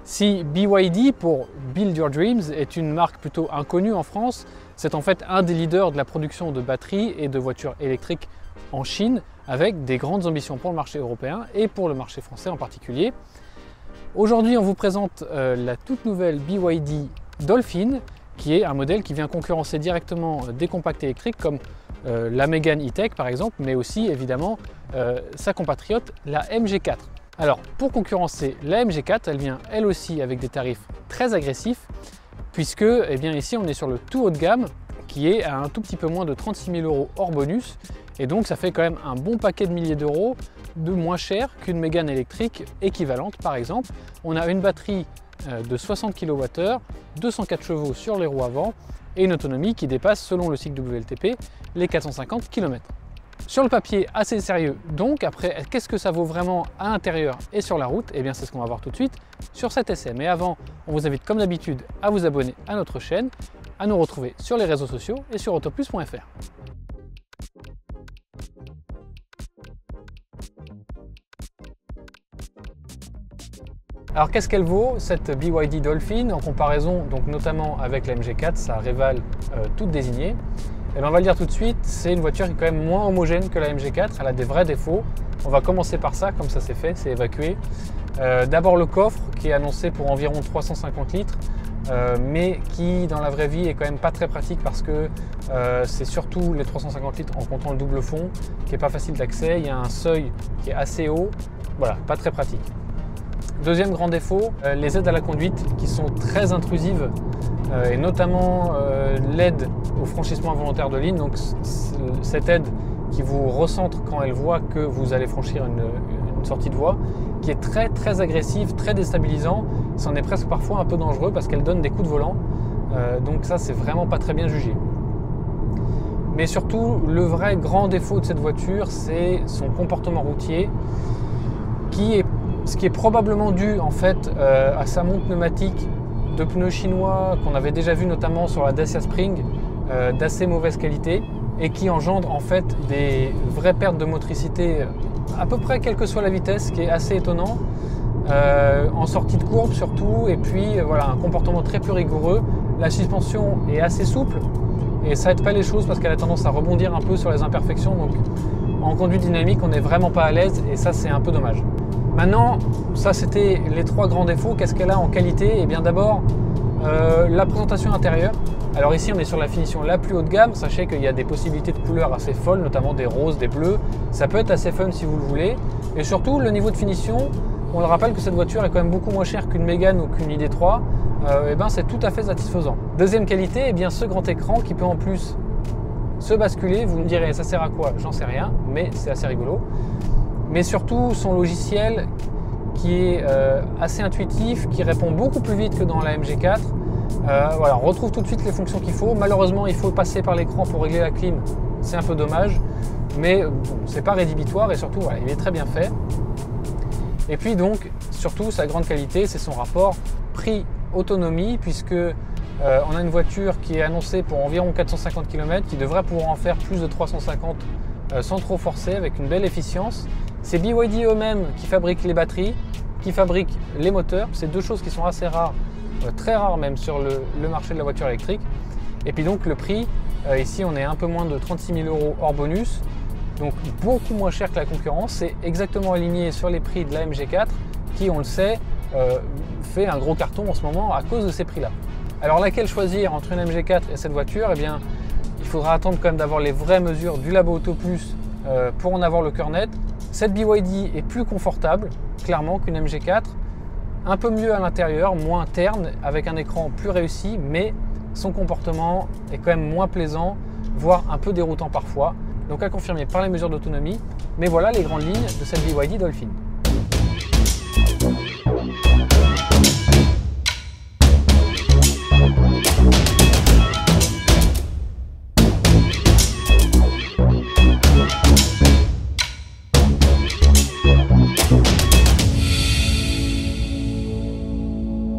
Si BYD, pour Build Your Dreams, est une marque plutôt inconnue en France, c'est en fait un des leaders de la production de batteries et de voitures électriques en Chine, avec des grandes ambitions pour le marché européen et pour le marché français en particulier. Aujourd'hui, on vous présente la toute nouvelle BYD Dolphin, qui est un modèle qui vient concurrencer directement des compacts électriques comme la Mégane E-Tech par exemple, mais aussi évidemment sa compatriote, la MG4. Alors, pour concurrencer la MG4, elle vient elle aussi avec des tarifs très agressifs, puisque ici on est sur le tout haut de gamme, qui est à un tout petit peu moins de 36 000 € hors bonus, et donc ça fait quand même un bon paquet de milliers d'euros de moins cher qu'une Mégane électrique équivalente par exemple. On a une batterie de 60 kWh, 204 chevaux sur les roues avant, et une autonomie qui dépasse, selon le cycle WLTP, les 450 km. Sur le papier, assez sérieux donc. Après, qu'est-ce que ça vaut vraiment à l'intérieur et sur la route? Eh bien, c'est ce qu'on va voir tout de suite sur cet essai. Mais avant, on vous invite comme d'habitude à vous abonner à notre chaîne, à nous retrouver sur les réseaux sociaux et sur autoplus.fr. Alors qu'est-ce qu'elle vaut cette BYD Dolphin en comparaison donc notamment avec la MG4, sa rivale toute désignée? Et bien on va le dire tout de suite, c'est une voiture qui est quand même moins homogène que la MG4, elle a des vrais défauts. On va commencer par ça, comme ça c'est fait, c'est évacué. D'abord le coffre qui est annoncé pour environ 350 litres, mais qui dans la vraie vie est quand même pas très pratique parce que c'est surtout les 350 litres en comptant le double fond qui est pas facile d'accès, il y a un seuil qui est assez haut, voilà, pas très pratique. Deuxième grand défaut, les aides à la conduite qui sont très intrusives et notamment l'aide au franchissement involontaire de ligne, donc cette aide qui vous recentre quand elle voit que vous allez franchir une sortie de voie, qui est très agressive, très déstabilisant, c'en est presque parfois un peu dangereux parce qu'elle donne des coups de volant, donc ça c'est vraiment pas très bien jugé. Mais surtout, le vrai grand défaut de cette voiture, c'est son comportement routier, ce qui est probablement dû en fait à sa monte pneumatique de pneus chinois qu'on avait déjà vu notamment sur la Dacia Spring, d'assez mauvaise qualité et qui engendre en fait des vraies pertes de motricité à peu près quelle que soit la vitesse, ce qui est assez étonnant, en sortie de courbe surtout, et puis voilà, un comportement très peu rigoureux. La suspension est assez souple et ça aide pas les choses parce qu'elle a tendance à rebondir un peu sur les imperfections, donc en conduite dynamique on n'est vraiment pas à l'aise et ça c'est un peu dommage. Maintenant, ça c'était les trois grands défauts. Qu'est-ce qu'elle a en qualité? Eh bien d'abord, la présentation intérieure. Alors ici on est sur la finition la plus haut de gamme. Sachez qu'il y a des possibilités de couleurs assez folles, notamment des roses, des bleus. Ça peut être assez fun si vous le voulez. Et surtout le niveau de finition, on le rappelle que cette voiture est quand même beaucoup moins chère qu'une Mégane ou qu'une ID.3. C'est tout à fait satisfaisant. Deuxième qualité, eh bien, ce grand écran qui peut en plus se basculer. Vous me direz ça sert à quoi? J'en sais rien, mais c'est assez rigolo. Mais surtout son logiciel qui est assez intuitif, qui répond beaucoup plus vite que dans la MG4. Voilà, on retrouve tout de suite les fonctions qu'il faut. Malheureusement, il faut passer par l'écran pour régler la clim. C'est un peu dommage, mais bon, c'est pas rédhibitoire et surtout, voilà, il est très bien fait. Et puis donc, surtout, sa grande qualité, c'est son rapport prix-autonomie, puisque on a une voiture qui est annoncée pour environ 450 km, qui devrait pouvoir en faire plus de 350 sans trop forcer, avec une belle efficience. C'est BYD eux-mêmes qui fabriquent les batteries, qui fabriquent les moteurs. C'est deux choses qui sont assez rares, très rares même sur le marché de la voiture électrique. Et puis donc le prix, ici on est un peu moins de 36 000 € hors bonus, donc beaucoup moins cher que la concurrence. C'est exactement aligné sur les prix de la MG4 qui, on le sait, fait un gros carton en ce moment à cause de ces prix-là. Alors laquelle choisir entre une MG4 et cette voiture? Eh bien, il faudra attendre quand même d'avoir les vraies mesures du labo Autoplus pour en avoir le cœur net. Cette BYD est plus confortable, clairement, qu'une MG4. Un peu mieux à l'intérieur, moins terne, avec un écran plus réussi, mais son comportement est quand même moins plaisant, voire un peu déroutant parfois. Donc à confirmer par les mesures d'autonomie. Mais voilà les grandes lignes de cette BYD Dolphin.